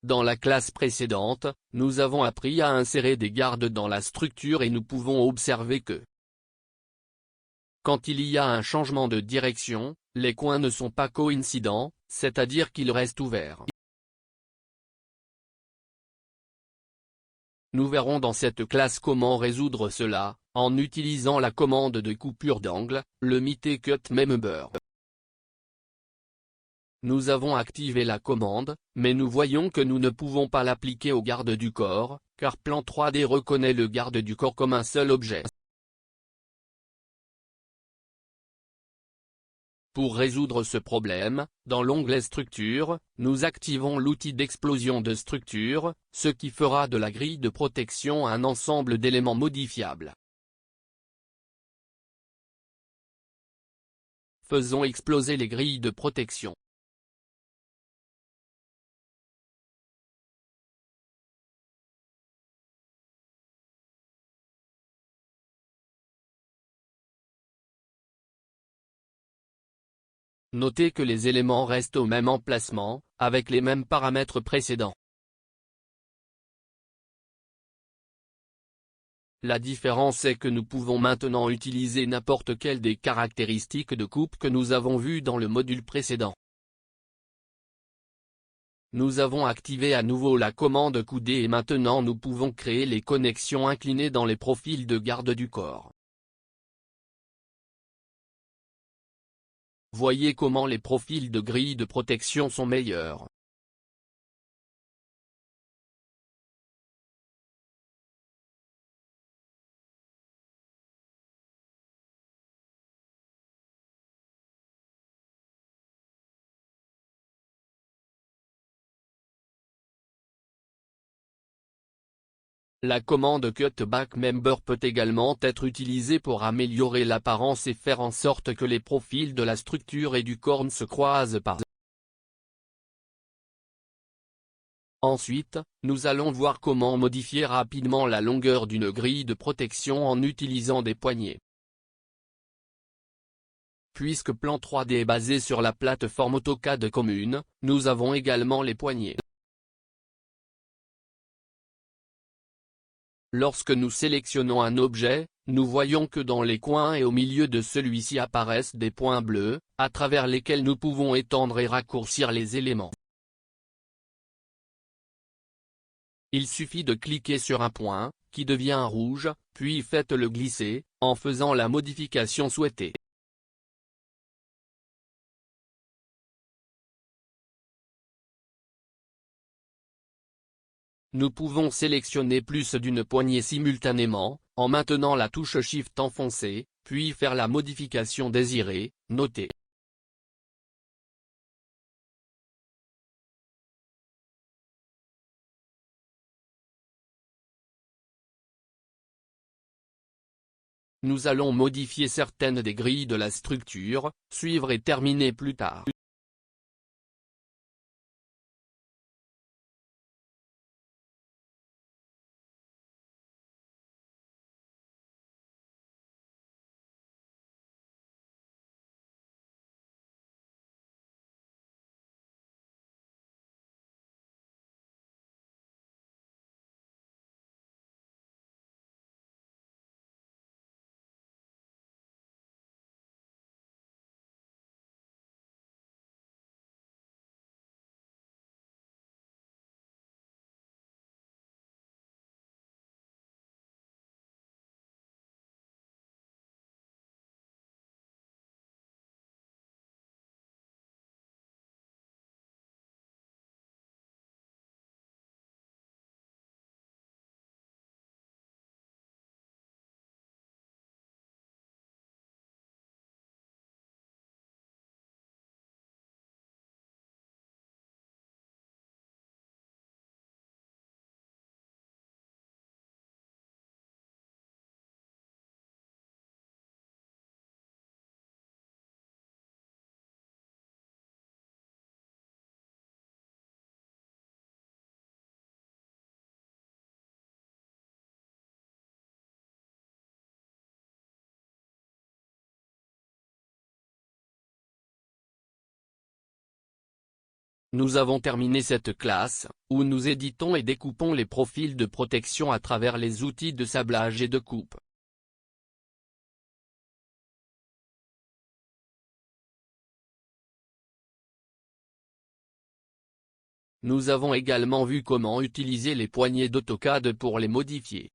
Dans la classe précédente, nous avons appris à insérer des gardes dans la structure et nous pouvons observer que quand il y a un changement de direction, les coins ne sont pas coïncidents, c'est-à-dire qu'ils restent ouverts. Nous verrons dans cette classe comment résoudre cela, en utilisant la commande de coupure d'angle, le Mite Cut Member. Nous avons activé la commande, mais nous voyons que nous ne pouvons pas l'appliquer au garde du corps, car Plan 3D reconnaît le garde du corps comme un seul objet. Pour résoudre ce problème, dans l'onglet Structure, nous activons l'outil d'explosion de structure, ce qui fera de la grille de protection un ensemble d'éléments modifiables. Faisons exploser les grilles de protection. Notez que les éléments restent au même emplacement, avec les mêmes paramètres précédents. La différence est que nous pouvons maintenant utiliser n'importe quelle des caractéristiques de coupe que nous avons vues dans le module précédent. Nous avons activé à nouveau la commande coudée et maintenant nous pouvons créer les connexions inclinées dans les profils de garde du corps. Voyez comment les profils de grille de protection sont meilleurs. La commande Cut Back Member peut également être utilisée pour améliorer l'apparence et faire en sorte que les profils de la structure et du corps ne se croisent pas. Ensuite, nous allons voir comment modifier rapidement la longueur d'une grille de protection en utilisant des poignées. Puisque Plan 3D est basé sur la plateforme AutoCAD commune, nous avons également les poignées. Lorsque nous sélectionnons un objet, nous voyons que dans les coins et au milieu de celui-ci apparaissent des points bleus, à travers lesquels nous pouvons étendre et raccourcir les éléments. Il suffit de cliquer sur un point, qui devient rouge, puis faites-le glisser, en faisant la modification souhaitée. Nous pouvons sélectionner plus d'une poignée simultanément, en maintenant la touche Shift enfoncée, puis faire la modification désirée, notez. Nous allons modifier certaines des grilles de la structure, suivre et terminer plus tard. Nous avons terminé cette classe, où nous éditons et découpons les profils de protection à travers les outils de sablage et de coupe. Nous avons également vu comment utiliser les poignées d'AutoCAD pour les modifier.